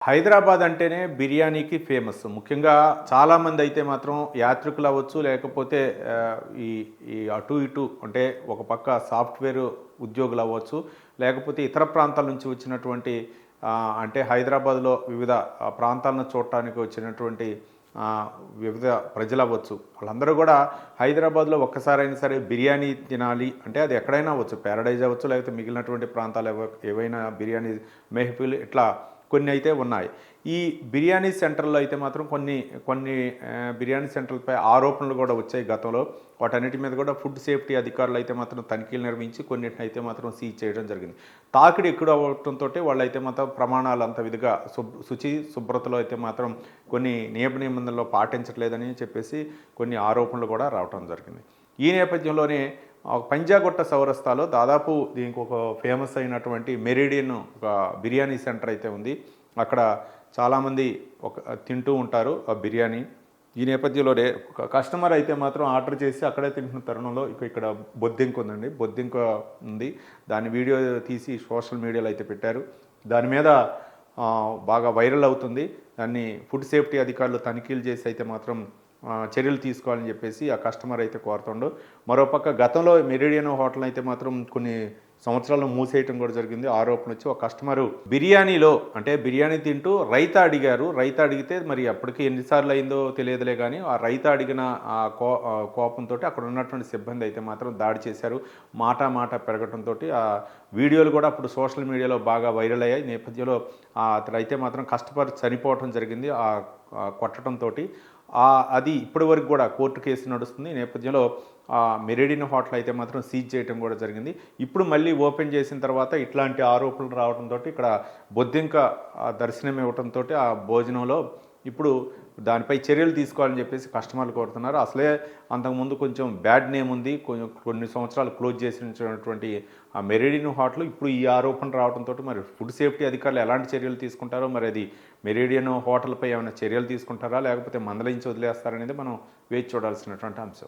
హైదరాబాద్ అంటేనే బిర్యానీకి ఫేమస్. ముఖ్యంగా చాలామంది అయితే మాత్రం యాత్రికులు అవ్వచ్చు, లేకపోతే ఈ ఈ అటు ఇటు అంటే ఒక పక్క సాఫ్ట్‌వేర్ ఉద్యోగులు అవ్వచ్చు, లేకపోతే ఇతర ప్రాంతాల నుంచి వచ్చినటువంటి అంటే హైదరాబాద్‌లో వివిధ ప్రాంతాలను చూడటానికి వచ్చినటువంటి వివిధ ప్రజలు అవ్వచ్చు. వాళ్ళందరూ కూడా హైదరాబాద్‌లో ఒక్కసారైనా సరే బిర్యానీ తినాలి అంటే అది ఎక్కడైనా అవ్వచ్చు. పారడైజ్ అవ్వచ్చు, లేకపోతే మిగిలినటువంటి ప్రాంతాలు ఏవైనా బిర్యానీ మెహఫిల్ ఇట్లా కొన్ని అయితే ఉన్నాయి. ఈ బిర్యానీ సెంటర్‌లో అయితే మాత్రం కొన్ని కొన్ని బిర్యానీ సెంటర్‌లపై ఆరోపణలు కూడా వచ్చాయి గతంలో. వాటన్నిటి మీద కూడా ఫుడ్ సేఫ్టీ అధికారులు అయితే మాత్రం తనిఖీలు నిర్వహించి కొన్నిటిని అయితే మాత్రం సీజ్ చేయడం జరిగింది. తాకిడి ఎక్కువ అవ్వడంతోటి వాళ్ళైతే మాత్రం ప్రమాణాలు అంత విధిగా శుభ్రతలో అయితే మాత్రం కొన్ని నియమ నిబంధనలు పాటించట్లేదని చెప్పేసి కొన్ని ఆరోపణలు కూడా రావటం జరిగింది. ఈ నేపథ్యంలోనే పంజాగుట్ట చౌరస్తాలో దాదాపు దీనికి ఒక ఫేమస్ అయినటువంటి మెరిడియన్ ఒక బిర్యానీ సెంటర్ అయితే ఉంది. అక్కడ చాలామంది తింటూ ఉంటారు ఆ బిర్యానీ. ఈ నేపథ్యంలోనే ఒక కస్టమర్ అయితే మాత్రం ఆర్డర్ చేసి అక్కడే తింటున్న తరుణంలో ఇక్కడ బొద్దింక ఉందండి. బొద్దింక ఉంది. దాని వీడియో తీసి సోషల్ మీడియాలో అయితే పెట్టారు. దాని మీద బాగా వైరల్ అవుతుంది. దాన్ని ఫుడ్ సేఫ్టీ అధికారులు తనిఖీలు చేసి అయితే మాత్రం చర్యలు తీసుకోవాలని చెప్పేసి ఆ కస్టమర్ అయితే కోరుతుండు. మరోపక్క గతంలో మెరిడియన్ హోటల్ అయితే మాత్రం కొన్ని సంవత్సరాలు మూసేయటం కూడా జరిగింది. ఆరోపణ వచ్చి ఒక కస్టమరు బిర్యానీలో అంటే బిర్యానీ తింటూ రైతా అడిగారు. రైతా అడిగితే మరి అప్పటికి ఎన్నిసార్లు అయిందో తెలియదులే కానీ ఆ రైతా అడిగిన ఆ కోపంతో అక్కడ ఉన్నటువంటి సిబ్బంది అయితే మాత్రం దాడి చేశారు. మాట పెరగటంతో ఆ వీడియోలు కూడా అప్పుడు సోషల్ మీడియాలో బాగా వైరల్ అయ్యాయి. నేపథ్యంలో అతడైతే మాత్రం కస్టమర్ చనిపోవటం జరిగింది ఆ కొట్టడంతో. అది ఇప్పటి వరకు కూడా కోర్టు కేసు నడుస్తుంది. ఈ నేపథ్యంలో మెరిడియన్ హోటల్ అయితే మాత్రం సీజ్ చేయడం కూడా జరిగింది. ఇప్పుడు మళ్ళీ ఓపెన్ చేసిన తర్వాత ఇట్లాంటి ఆరోపణలు రావడంతో ఇక్కడ బొద్దింక దర్శనం ఇవ్వడంతో ఆ భోజనంలో ఇప్పుడు దానిపై చర్యలు తీసుకోవాలని చెప్పేసి కస్టమర్లు కోరుతున్నారు. అసలే అంతకుముందు కొంచెం బ్యాడ్ నేమ్ ఉంది. కొన్ని సంవత్సరాలు క్లోజ్ చేసినటువంటి ఆ మెరిడియన్ హోటల్ ఇప్పుడు ఈ ఆరోపణ రావడంతో మరి ఫుడ్ సేఫ్టీ అధికారులు ఎలాంటి చర్యలు తీసుకుంటారో, మరి అది మెరిడియన్ హోటల్పై ఏమైనా చర్యలు తీసుకుంటారా లేకపోతే మందలించి వదిలేస్తారనేది మనం వేచి చూడాల్సినటువంటి అంశం.